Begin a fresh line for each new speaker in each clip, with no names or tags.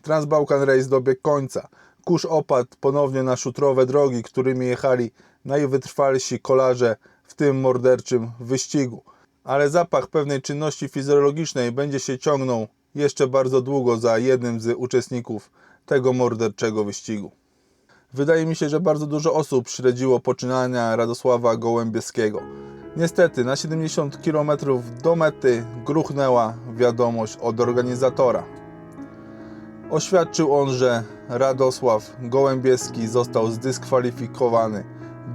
Transbałkan Race dobiegł końca. Kurz opadł ponownie na szutrowe drogi, którymi jechali najwytrwalsi kolarze w tym morderczym wyścigu. Ale zapach pewnej czynności fizjologicznej będzie się ciągnął jeszcze bardzo długo za jednym z uczestników tego morderczego wyścigu. Wydaje mi się, że bardzo dużo osób śledziło poczynania Radosława Gołębieskiego. Niestety na 70 km do mety gruchnęła wiadomość od organizatora. Oświadczył on, że Radosław Gołębieski został zdyskwalifikowany,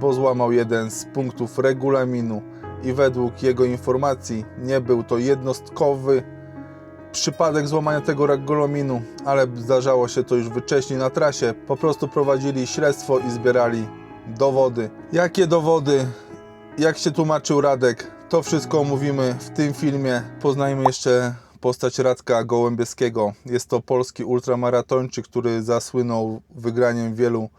bo złamał jeden z punktów regulaminu i według jego informacji nie był to jednostkowy przypadek złamania tego regulaminu, ale zdarzało się to już wcześniej na trasie. Po prostu prowadzili śledztwo i zbierali dowody. Jakie dowody? Jak się tłumaczył Radek? To wszystko omówimy w tym filmie. Poznajmy jeszcze postać Radka Gołębieskiego. Jest to polski ultramaratończyk, który zasłynął wygraniem wielu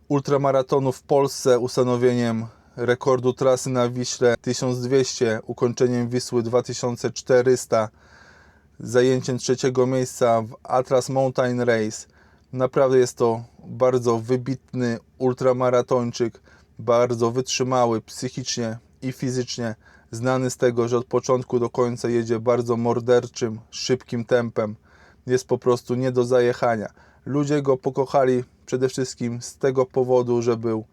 ultramaratonów w Polsce, ustanowieniem rekordu trasy na Wiśle 1200, ukończeniem Wisły 2400, zajęciem trzeciego miejsca w Atlas Mountain Race. Naprawdę jest to bardzo wybitny ultramaratończyk, bardzo wytrzymały psychicznie i fizycznie, znany z tego, że od początku do końca jedzie bardzo morderczym, szybkim tempem. Jest po prostu nie do zajechania. Ludzie go pokochali przede wszystkim z tego powodu, że był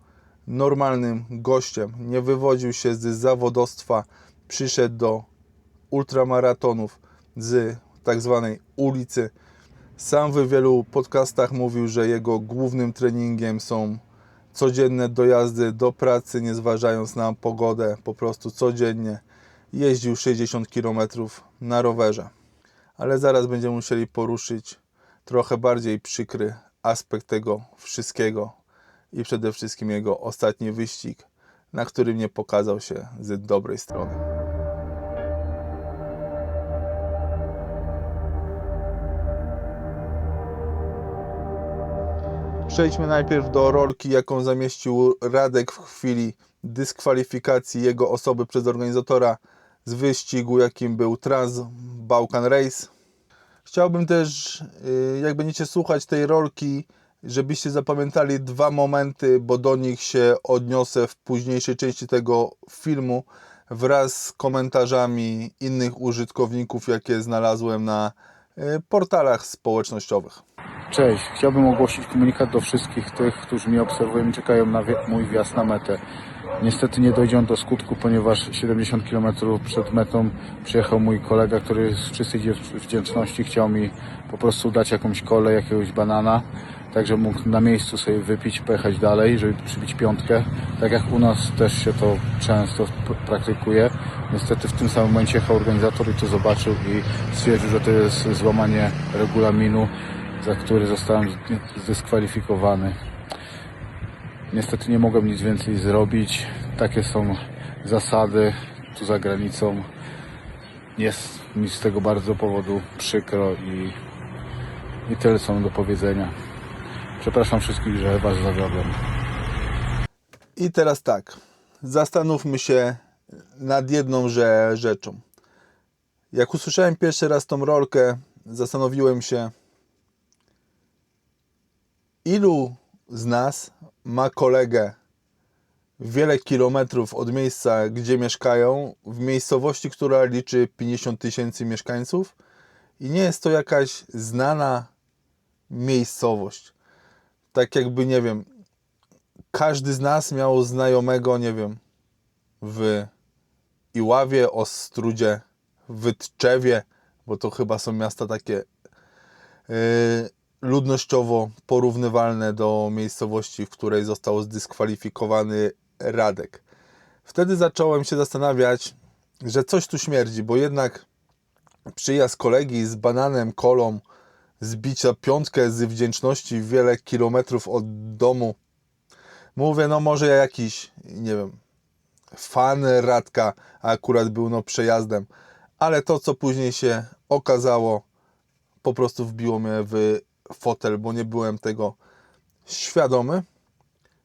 normalnym gościem. Nie wywodził się z zawodowstwa, przyszedł do ultramaratonów z tak zwanej ulicy. Sam w wielu podcastach mówił, że jego głównym treningiem są codzienne dojazdy do pracy, nie zważając na pogodę, po prostu codziennie jeździł 60 km na rowerze. Ale zaraz będziemy musieli poruszyć trochę bardziej przykry aspekt tego wszystkiego i przede wszystkim jego ostatni wyścig, na którym nie pokazał się z dobrej strony. Przejdźmy najpierw do rolki, jaką zamieścił Radek w chwili dyskwalifikacji jego osoby przez organizatora z wyścigu, jakim był Transbałkan Race. Chciałbym też, jak będziecie słuchać tej rolki, żebyście zapamiętali dwa momenty, bo do nich się odniosę w późniejszej części tego filmu wraz z komentarzami innych użytkowników, jakie znalazłem na portalach społecznościowych.
Cześć, chciałbym ogłosić komunikat do wszystkich tych, którzy mnie obserwują i czekają na mój wjazd na metę. Niestety nie dojdzie on do skutku, ponieważ 70 km przed metą przyjechał mój kolega, który z czystej wdzięczności chciał mi po prostu dać jakąś kolę, jakiegoś banana, tak że mógł na miejscu sobie wypić, pojechać dalej, żeby przybić piątkę, tak jak u nas też się to często praktykuje. Niestety w tym samym momencie jechał organizator i to zobaczył i stwierdził, że to jest złamanie regulaminu, za który zostałem zdyskwalifikowany. Niestety nie mogłem nic więcej zrobić. Takie są zasady tu za granicą. Jest mi z tego bardzo powodu przykro i tyle co mam do powiedzenia. Przepraszam wszystkich, że Was zawiodłem.
I teraz tak, zastanówmy się nad jedną rzeczą. Jak usłyszałem pierwszy raz tą rolkę, zastanowiłem się, ilu z nas ma kolegę wiele kilometrów od miejsca, gdzie mieszkają, w miejscowości, która liczy 50 000 mieszkańców i nie jest to jakaś znana miejscowość. Tak jakby, nie wiem, każdy z nas miał znajomego, nie wiem, w Iławie, Ostródzie, w Tczewie, bo to chyba są miasta takie ludnościowo porównywalne do miejscowości, w której został zdyskwalifikowany Radek. Wtedy zacząłem się zastanawiać, że coś tu śmierdzi, bo jednak przyjazd kolegi z bananem, kolą, zbicia piątkę z wdzięczności wiele kilometrów od domu. Mówię, no może ja jakiś, nie wiem, fan Radka, a akurat był przejazdem, ale to, co później się okazało, po prostu wbiło mnie w fotel, bo nie byłem tego świadomy,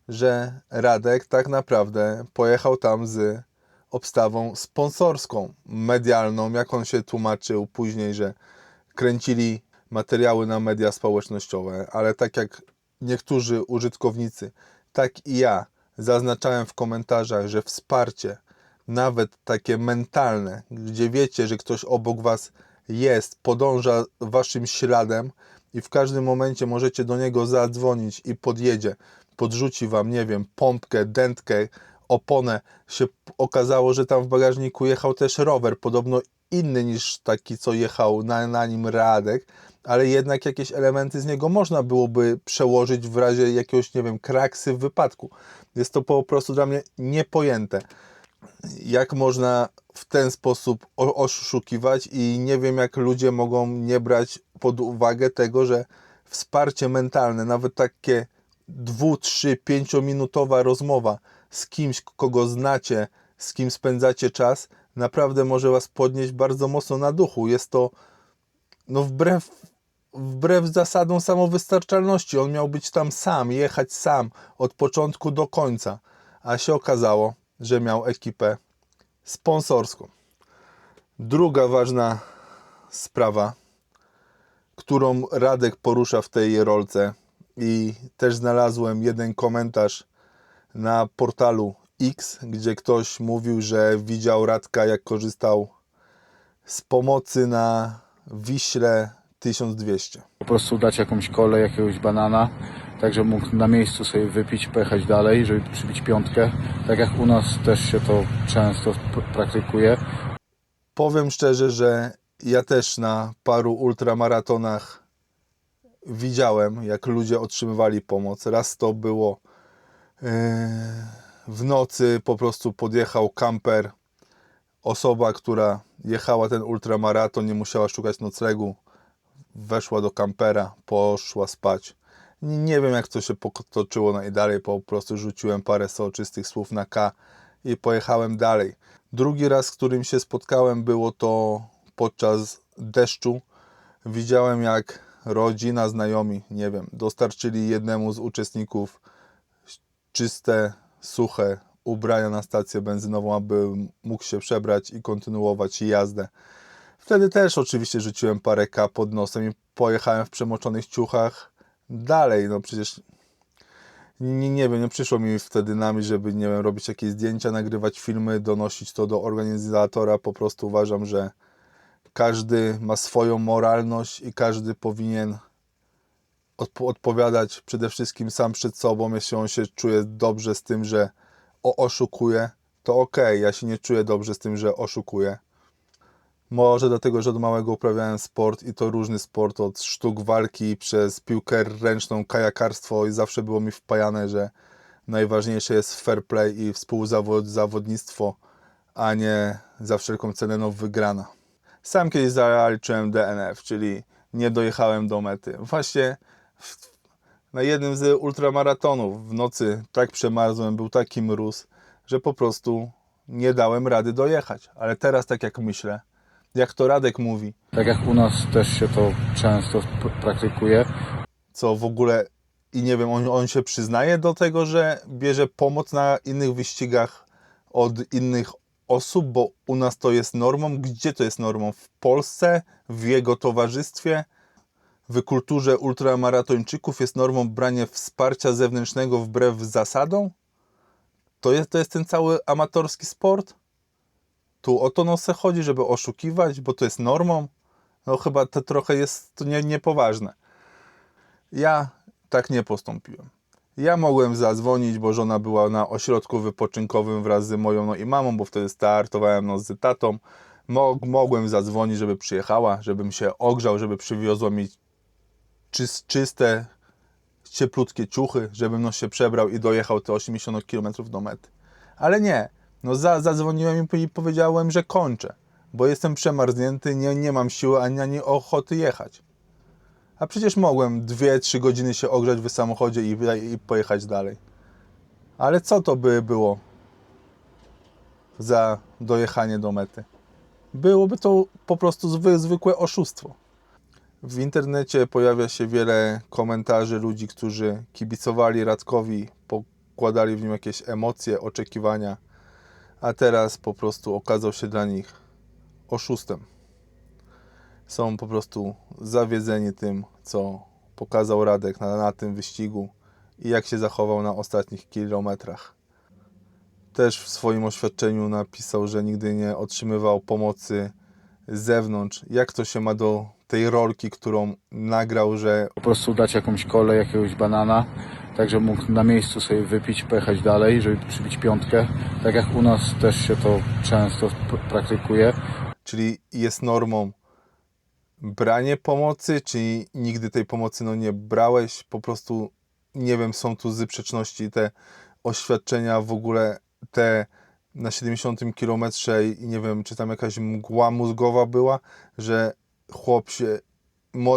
że Radek tak naprawdę pojechał tam z obstawą sponsorską, medialną, jak on się tłumaczył później, że kręcili materiały na media społecznościowe, ale tak jak niektórzy użytkownicy, tak i ja zaznaczałem w komentarzach, że wsparcie, nawet takie mentalne, gdzie wiecie, że ktoś obok was jest, podąża waszym śladem i w każdym momencie możecie do niego zadzwonić i podjedzie, podrzuci wam, nie wiem, pompkę, dętkę, oponę. Się okazało, że tam w bagażniku jechał też rower, podobno inny niż taki, co jechał na nim Radek, ale jednak jakieś elementy z niego można byłoby przełożyć w razie jakiegoś, nie wiem, kraksy w wypadku. Jest to po prostu dla mnie niepojęte. Jak można w ten sposób oszukiwać i nie wiem, jak ludzie mogą nie brać pod uwagę tego, że wsparcie mentalne, nawet takie 2, 3, 5-minutowa rozmowa z kimś, kogo znacie, z kim spędzacie czas, naprawdę może was podnieść bardzo mocno na duchu. Jest to no wbrew zasadom samowystarczalności. On miał być tam sam, jechać sam od początku do końca, a się okazało, że miał ekipę sponsorską. Druga ważna sprawa, którą Radek porusza w tej rolce, i też znalazłem jeden komentarz na portalu X, gdzie ktoś mówił, że widział Radka, jak korzystał z pomocy na Wiśle 1200.
Po prostu dać jakąś kolę, jakiegoś banana, tak żeby mógł na miejscu sobie wypić, pojechać dalej, żeby przybić piątkę. Tak jak u nas też się to często praktykuje.
Powiem szczerze, że ja też na paru ultramaratonach widziałem, jak ludzie otrzymywali pomoc. Raz to było w nocy, po prostu podjechał kamper. Osoba, która jechała ten ultramaraton, nie musiała szukać noclegu, weszła do kampera, poszła spać. Nie wiem, jak to się potoczyło najdalej, po prostu rzuciłem parę soczystych słów na K i pojechałem dalej. Drugi raz, z którym się spotkałem, było to podczas deszczu. Widziałem, jak rodzina, znajomi, nie wiem, dostarczyli jednemu z uczestników czyste, suche ubrania na stację benzynową, aby mógł się przebrać i kontynuować jazdę. Wtedy też oczywiście rzuciłem parę K pod nosem i pojechałem w przemoczonych ciuchach dalej. No przecież nie wiem, nie przyszło mi wtedy na myśl, żeby, nie wiem, robić jakieś zdjęcia, nagrywać filmy, donosić to do organizatora. Po prostu uważam, że każdy ma swoją moralność i każdy powinien odpowiadać przede wszystkim sam przed sobą. Jeśli on się czuje dobrze z tym, że oszukuje, to okej, ja się nie czuję dobrze z tym, że oszukuję. Może dlatego, że od małego uprawiałem sport i to różny sport, od sztuk walki przez piłkę ręczną, kajakarstwo, i zawsze było mi wpajane, że najważniejsze jest fair play i współzawodnictwo, a nie za wszelką cenę wygrana. Sam kiedyś zaliczyłem DNF, czyli nie dojechałem do mety. Właśnie na jednym z ultramaratonów w nocy tak przemarzłem, był taki mróz, że po prostu nie dałem rady dojechać. Ale teraz tak jak myślę, jak to Radek mówi,
Tak jak u nas też się to często praktykuje.
co w ogóle, i nie wiem, on się przyznaje do tego, że bierze pomoc na innych wyścigach od innych osób, bo u nas to jest normą. Gdzie to jest normą? W Polsce? W jego towarzystwie? W kulturze ultramaratończyków jest normą branie wsparcia zewnętrznego wbrew zasadom? To jest ten cały amatorski sport? Tu o to se chodzi, żeby oszukiwać, bo to jest normą? No chyba to trochę jest to niepoważne. Ja tak nie postąpiłem. Ja mogłem zadzwonić, bo żona była na ośrodku wypoczynkowym wraz z moją i mamą, bo wtedy startowałem z tatą. Mogłem zadzwonić, żeby przyjechała, żebym się ogrzał, żeby przywiozła mi czyste, cieplutkie ciuchy, żebym się przebrał i dojechał te 80 km do mety. Ale nie. Zadzwoniłem i powiedziałem, że kończę, bo jestem przemarznięty, nie mam siły ani ochoty jechać. A przecież mogłem 2-3 godziny się ogrzać w samochodzie i pojechać dalej. Ale co to by było za dojechanie do mety? Byłoby to po prostu zwykłe oszustwo. W internecie pojawia się wiele komentarzy ludzi, którzy kibicowali Radkowi, pokładali w nim jakieś emocje, oczekiwania, a teraz po prostu okazał się dla nich oszustem. są po prostu zawiedzeni tym, co pokazał Radek na tym wyścigu i jak się zachował na ostatnich kilometrach. Też w swoim oświadczeniu napisał, że nigdy nie otrzymywał pomocy z zewnątrz. Jak to się ma do tej rolki, którą nagrał, że
Po prostu dać jakąś kolę, jakiegoś banana, tak żeby mógł na miejscu sobie wypić, pojechać dalej, żeby przybić piątkę. Tak jak u nas też się to często praktykuje.
czyli jest normą branie pomocy, czyli nigdy tej pomocy nie brałeś, po prostu nie wiem, są tu sprzeczności, te oświadczenia w ogóle, te na 70 kilometrze i nie wiem, czy tam jakaś mgła mózgowa była, że chłop się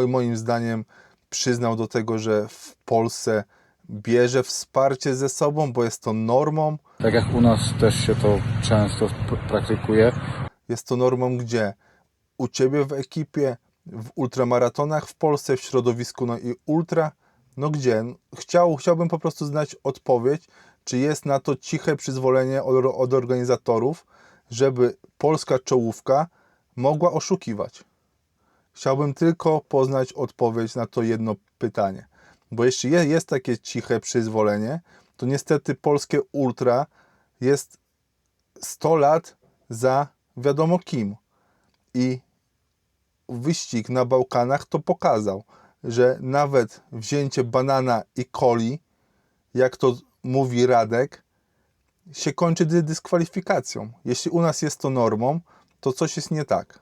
moim zdaniem przyznał do tego, że w Polsce bierze wsparcie ze sobą, bo jest to normą.
Tak jak u nas też się to często praktykuje.
Jest to normą gdzie? U Ciebie w ekipie, w ultramaratonach w Polsce, w środowisku no i ultra? No gdzie? Chciałbym po prostu znać odpowiedź, czy jest na to ciche przyzwolenie od organizatorów, żeby polska czołówka mogła oszukiwać. Chciałbym tylko poznać odpowiedź na to jedno pytanie. Bo jeśli jest takie ciche przyzwolenie, to niestety polskie ultra jest 100 lat za wiadomo kim. I wyścig na Bałkanach to pokazał, że nawet wzięcie banana i coli, jak to mówi Radek, się kończy dyskwalifikacją. Jeśli u nas jest to normą, to coś jest nie tak.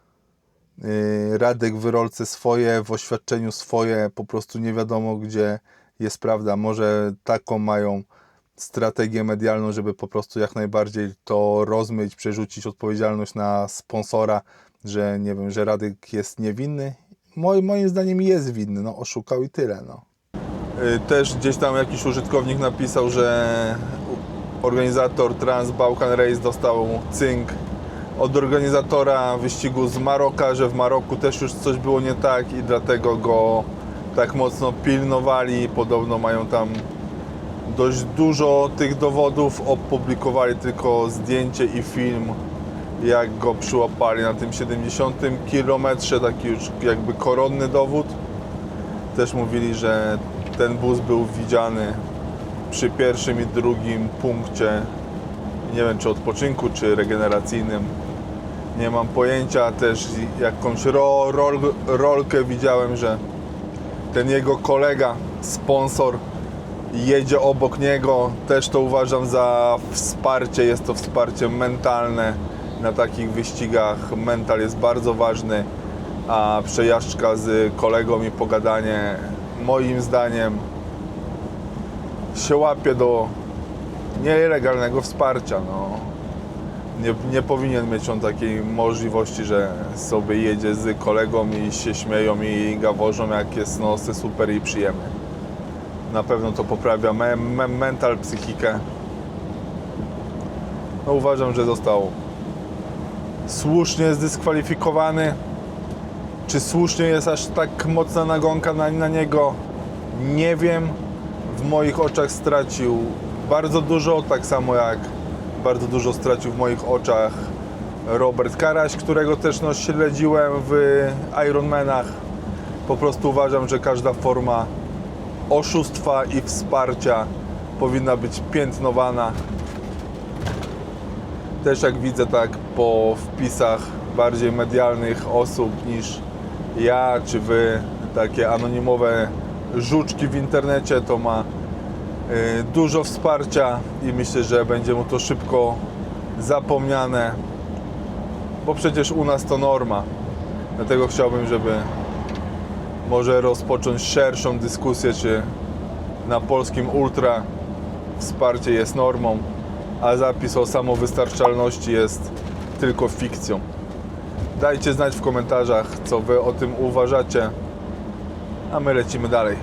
Radek w rolce swoje, w oświadczeniu swoje, po prostu nie wiadomo gdzie jest prawda. Może taką mają strategię medialną, żeby po prostu jak najbardziej to rozmyć, przerzucić odpowiedzialność na sponsora, że nie wiem, że Radek jest niewinny. Moim zdaniem jest winny, no oszukał i tyle. No. Też gdzieś tam jakiś użytkownik napisał, że organizator Trans Balkan Race dostał cynk od organizatora wyścigu z Maroka, że w Maroku też już coś było nie tak i dlatego go tak mocno pilnowali. Podobno mają tam dość dużo tych dowodów, opublikowali tylko zdjęcie i film, jak go przyłapali na tym 70 kilometrze, taki już jakby koronny dowód. Też mówili, że ten bus był widziany przy pierwszym i drugim punkcie, nie wiem czy odpoczynku, czy regeneracyjnym, nie mam pojęcia. Też jakąś rolkę widziałem, że ten jego kolega, sponsor, jedzie obok niego. Też to uważam za wsparcie, jest to wsparcie mentalne. Na takich wyścigach mental jest bardzo ważny, a przejażdżka z kolegą i pogadanie moim zdaniem się łapie do nielegalnego wsparcia. No. Nie powinien mieć on takiej możliwości, że sobie jedzie z kolegą i się śmieją i gaworzą, jak jest no, super i przyjemny. Na pewno to poprawia mental, psychikę. No, uważam, że został słusznie zdyskwalifikowany. Czy słusznie jest aż tak mocna nagonka na niego? Nie wiem. W moich oczach stracił bardzo dużo, tak samo jak bardzo dużo stracił w moich oczach Robert Karaś, którego też no, śledziłem w Ironmanach. Po prostu uważam, że każda forma oszustwa i wsparcia powinna być piętnowana. Też jak widzę tak po wpisach bardziej medialnych osób niż ja czy wy, takie anonimowe żuczki w internecie, to ma dużo wsparcia i myślę, że będzie mu to szybko zapomniane, bo przecież u nas to norma. Dlatego chciałbym, żeby może rozpocząć szerszą dyskusję, czy na polskim ultra wsparcie jest normą, a zapis o samowystarczalności jest tylko fikcją. Dajcie znać w komentarzach, co wy o tym uważacie, a my lecimy dalej.